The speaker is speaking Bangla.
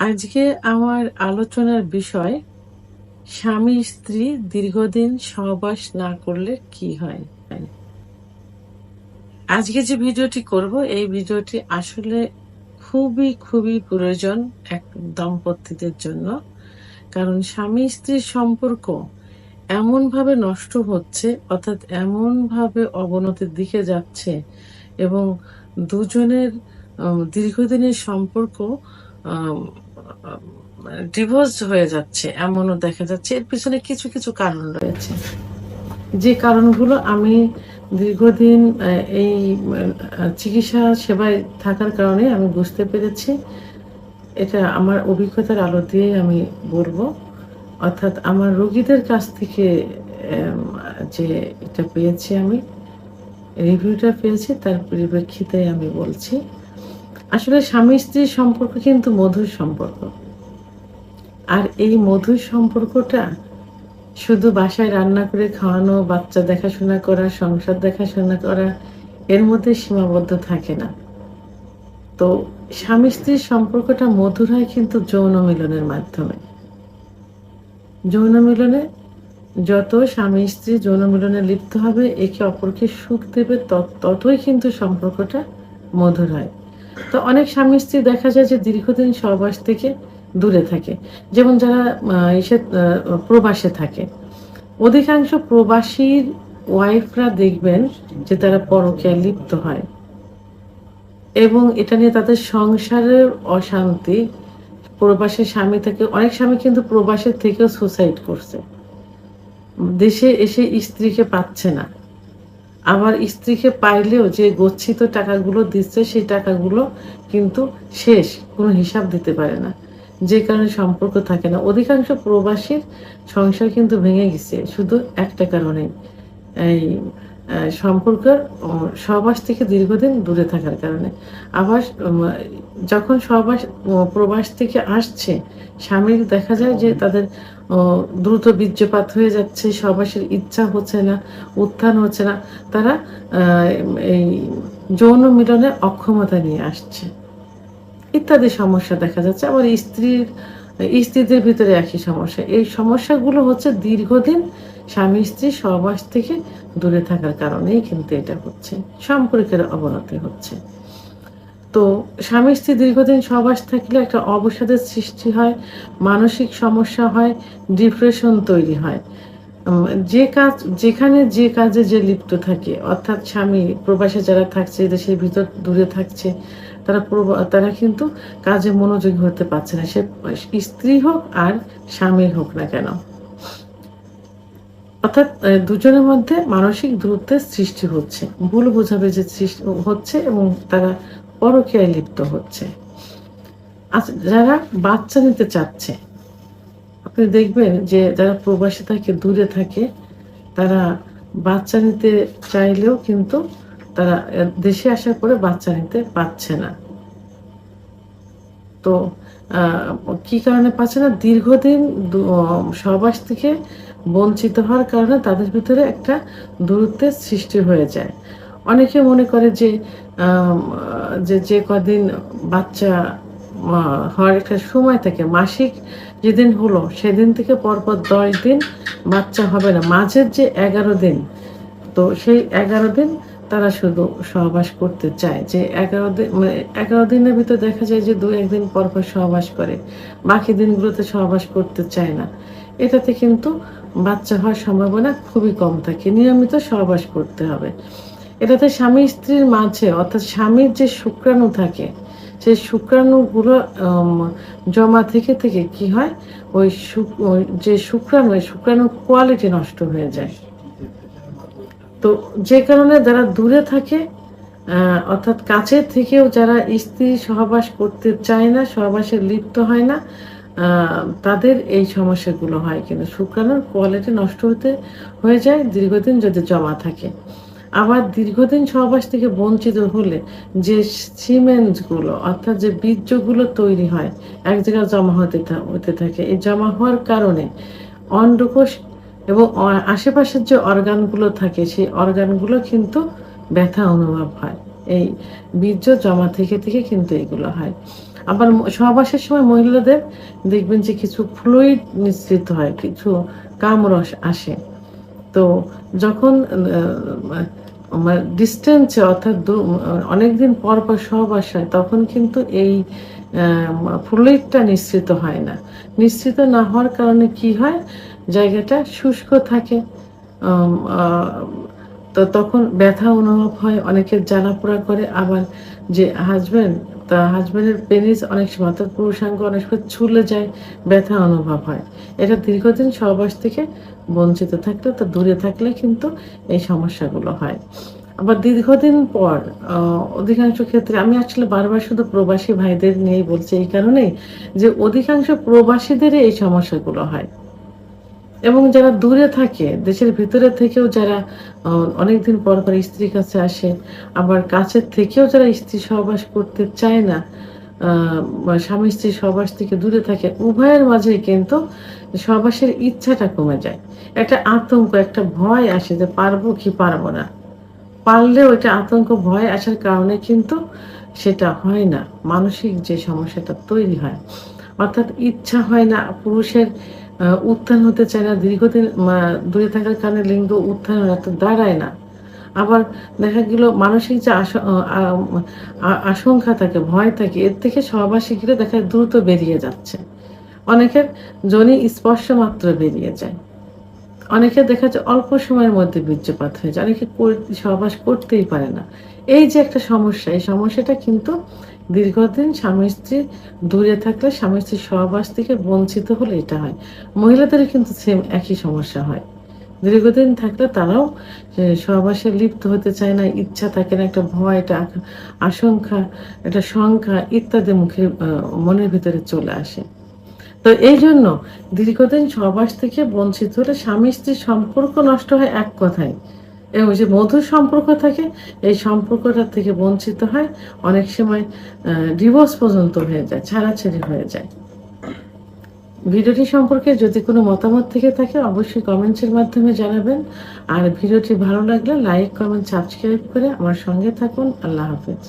আজকে আমার আলোচনার বিষয় স্বামী স্ত্রী দীর্ঘদিন সহবাস না করলে কি হয়। আজকে যে ভিডিওটি করব এই ভিডিওটি আসলে খুবই প্রয়োজন এক দম্পতিদের জন্য। কারণ স্বামী স্ত্রীর সম্পর্ক এমন ভাবে নষ্ট হচ্ছে, অর্থাৎ এমন ভাবে অবনতির দিকে যাচ্ছে এবং দুজনের দীর্ঘদিনের সম্পর্ক ডিভোর্স হয়ে যাচ্ছে এমনও দেখা যাচ্ছে। এর পিছনে কিছু কারণ রয়েছে, যে কারণগুলো আমি দীর্ঘদিন এই চিকিৎসা সেবায় থাকার কারণে আমি বুঝতে পেরেছি। এটা আমার অভিজ্ঞতার আলো দিয়ে আমি বলবো, অর্থাৎ আমার রোগীদের কাছ থেকে যে এটা পেয়েছি, আমি রিভিউটা পেয়েছি, তার পরিপ্রেক্ষিতে আমি বলছি। আসলে স্বামী স্ত্রীর সম্পর্ক কিন্তু মধুর সম্পর্ক। আর এই মধুর সম্পর্কটা শুধু বাসায় রান্না করে খাওয়ানো, বাচ্চা দেখাশোনা করা, সংসার দেখাশোনা করা, এর মধ্যে সীমাবদ্ধ থাকে না। তো স্বামী স্ত্রীর সম্পর্কটা মধুর হয় কিন্তু যৌন মিলনের মাধ্যমে। যৌন মিলনে যত স্বামী স্ত্রী যৌন মিলনে লিপ্ত হবে, একে অপরকে সুখ দেবে, ততই কিন্তু সম্পর্কটা মধুর হয়। তো অনেক স্বামী স্ত্রী দেখা যায় যে দীর্ঘদিন সহবাস থেকে দূরে থাকে। যেমন যারা প্রবাসে থাকে, অধিকাংশ প্রবাসীর ওয়াইফরা দেখবেন যে তারা পরকীয়ায় লিপ্ত হয় এবং এটা নিয়ে তাদের সংসারের অশান্তি। প্রবাসী স্বামী থেকে অনেক স্বামী কিন্তু প্রবাসের থেকেও সুসাইড করছে, দেশে এসে স্ত্রীকে পাচ্ছে না। আবার স্ত্রীকে পাইলেও যে গচ্ছিত টাকাগুলো দিচ্ছে সেই টাকাগুলো কিন্তু শেষ, কোনো হিসাব দিতে পারে না, যে কারণে সম্পর্ক থাকে না। অধিকাংশ প্রবাসীর সংসার কিন্তু ভেঙে গেছে শুধু একটা কারণে, এই সম্পর্কের সহবাস থেকে দীর্ঘদিন দূরে থাকার কারণে। আবার যখন সহবাস প্রবাস থেকে আসছে, স্বামীর দেখা যায় যে তাদের দ্রুত বীর্যপাত হয়ে যাচ্ছে, সহবাসের ইচ্ছা হচ্ছে না, উত্থান হচ্ছে না, তারা এই যৌন মিলনে অক্ষমতা নিয়ে আসছে ইত্যাদি সমস্যা দেখা যাচ্ছে। আবার স্ত্রীদের ভিতরে একই সমস্যা। এই সমস্যাগুলো হচ্ছে দীর্ঘদিন স্বামী স্ত্রী সহবাস থেকে দূরে থাকার কারণেই কিন্তু এটা হচ্ছে, সম্পর্কের অবনতি হচ্ছে। তো স্বামী স্ত্রী দীর্ঘদিন সহবাস থাকলে একটা অবসাদের সৃষ্টি হয়, মানসিক সমস্যা হয়, ডিপ্রেশন তৈরি হয়। যেখানে যে কাজে যে লিপ্ত থাকে, অর্থাৎ স্বামী প্রবাসে যারা থাকছে, দেশের ভিতর দূরে থাকছে, তারা কিন্তু কাজে মনোযোগী হতে পারছে না, সে স্ত্রী হোক আর স্বামী হোক না কেন। অর্থাৎ দুজনের মধ্যে মানসিক দূরত্বের সৃষ্টি হচ্ছে, ভুল বোঝাবুঝি সৃষ্টি হচ্ছে এবং তারা পরকীয়ায় লিপ্ত হচ্ছে। আচ্ছা, যারা বাচ্চা নিতে চাচ্ছে, আপনি দেখবেন যে যারা প্রবাসী থাকে, দূরে থাকে, তারা বাচ্চা নিতে চাইলেও কিন্তু তারা দেশে আসার পরে বাচ্চা নিতে পারছে না। তো কি কারণে পাচ্ছে না? দীর্ঘদিন সহবাস থেকে বঞ্চিত হওয়ার কারণে তাদের ভিতরে একটা দূরত্বের সৃষ্টি হয়ে যায়। অনেকে মনে করে যে কদিন বাচ্চা হওয়ার একটা সময় থাকে, মাসিক যেদিন হলো সেদিন থেকে পরপর 10 দিন বাচ্চা হবে না, মাঝের যে 11 দিন, তো সেই 11 দিন তারা শুধু সহবাস করতে চায়। যে 11 দিন, মানে 11 দিনের ভিতর দেখা যায় যে 2-1 দিন পর সহবাস করে, বাকি দিনগুলোতে সহবাস করতে চায় না। এটাতে কিন্তু বাচ্চা হওয়ার সম্ভাবনা খুবই কম থাকে। নিয়মিত সহবাস করতে হবে। এটাতে স্বামী স্ত্রীর মাঝে, অর্থাৎ স্বামীর যে শুক্রাণু থাকে, সেই শুক্রাণুগুলো জমা থেকে কি হয়, ওই যে শুক্রাণু কোয়ালিটি নষ্ট হয়ে যায়। তো যে কারণে যারা দূরে থাকে, অর্থাৎ কাছের থেকেও যারা স্ত্রী সহবাস করতে চায় না, সহবাসে লিপ্ত হয় না, তাদের এই সমস্যাগুলো হয়। কিন্তু শুক্রাণুর কোয়ালিটি নষ্ট হয়ে যায় দীর্ঘদিন যদি জমা থাকে। আবার দীর্ঘদিন সহবাস থেকে বঞ্চিত হলে যে সিমেন্টগুলো, অর্থাৎ যে বীর্যগুলো তৈরি হয়, এক জায়গায় জমা হতে থাকে। এই জমা হওয়ার কারণে অন্ডকোষ এবং আশেপাশের যে অর্গানগুলো থাকে, সেই অর্গানগুলো কিন্তু ব্যথা অনুভব হয়। এই বীর্য জমা থেকে কিন্তু এগুলো হয়। আবার সহবাসের সময় মহিলাদের দেখবেন যে কিছু ফ্লুইড নিঃসৃত হয়, কিছু কামরস আসে। তো যখন ডিস্টেন্সে অর্থাৎ অনেকদিন পর পর সহবাস হয়, তখন কিন্তু এই ফ্লুইডটা নিঃসৃত হয় না। নিঃসৃত না হওয়ার কারণে কি হয়, জায়গাটা শুষ্ক থাকে। আম আ তো তখন ব্যথা অনুভব হয়, অনেকের জ্বালা-পোড়া করে। আবার যে হাসব্যান্ডের পেনিস অনেক সময় অর্থাৎ পুরুষাঙ্গ অনেক সময় ছুলে যায়, ব্যথা অনুভব হয়। এটা দীর্ঘদিন সহবাস থেকে বঞ্চিত থাকলে, তো দূরে থাকলে কিন্তু এই সমস্যাগুলো হয়। আবার দীর্ঘদিন পর আ অধিকাংশ ক্ষেত্রে আমি আসলে বারবার শুধু প্রবাসী ভাইদের নিয়েই বলছি এই কারণেই যে অধিকাংশ প্রবাসীদেরই এই সমস্যাগুলো হয়। এবং যারা দূরে থাকে, দেশের ভিতরে থেকেও যারা অ অনেকদিন পর, পর স্ত্রীর কাছে আসে, আবার কাছের থেকেও যারা স্ত্রী সহবাস করতে চায় না, আ স্বামী-স্ত্রী সহবাস থেকে দূরে থাকে, উভয়ের মাঝেই কিন্তু সহবাসের ইচ্ছাটা কমে যায়। একটা আতঙ্ক, একটা ভয় আসে যে পারবো কি পারবো না। পারলেও এটা আতঙ্ক, ভয় আসার কারণে কিন্তু সেটা হয় না। মানসিক যে সমস্যাটা তৈরি হয়। অর্থাৎ ইচ্ছা হয় না, পুরুষের উত্থান হতে চায় না, দীর্ঘদিন দূরে থাকার কারণে লিঙ্গ উত্থান হয় না, অর্থাৎ দাঁড়ায় না। আবার দেখা গেল মানসিক যে আশঙ্কা থাকে, ভয় থাকে, এর থেকে সহবাসে গেলে দেখা যায় দ্রুত বেরিয়ে যাচ্ছে। অনেকের যোনি স্পর্শ মাত্র বেরিয়ে যায়। অনেকের দেখা যায় অল্প সময়ের মধ্যে বীর্যপাত হয়ে যায়। অনেকে সহবাস করতেই পারে না। এই যে একটা সমস্যা, এই সমস্যাটা কিন্তু দীর্ঘদিন স্বামী-স্ত্রী দূরে থাকলে, স্বামী-স্ত্রীর সহবাস থেকে বঞ্চিত হলে এটা হয়। মহিলাদেরও কিন্তু সেম একই সমস্যা হয়। দীর্ঘদিন থাকলে তারাও সহবাসে লিপ্ত হতে চায় না, ইচ্ছা থাকে না, একটা ভয়, একটা আশঙ্কা, একটা শঙ্কা ইত্যাদি মনের ভিতরে চলে আসে। তো এইজন্য দীর্ঘদিন সহবাস থেকে বঞ্চিত হলে স্বামী-স্ত্রীর সম্পর্ক নষ্ট হয় এক কথায়। এবং যে মধুর সম্পর্ক থাকে, এই সম্পর্কটা থেকে বঞ্চিত হয়। অনেক সময় ডিভোর্স পর্যন্ত হয়ে যায়, ছাড়াছাড়ি হয়ে যায়। ভিডিওটি সম্পর্কে যদি কোনো মতামত থেকে থাকে অবশ্যই কমেন্টসের মাধ্যমে জানাবেন। আর ভিডিওটি ভালো লাগলে লাইক, কমেন্ট, সাবস্ক্রাইব করে আমার সঙ্গে থাকুন। আল্লাহ হাফেজ।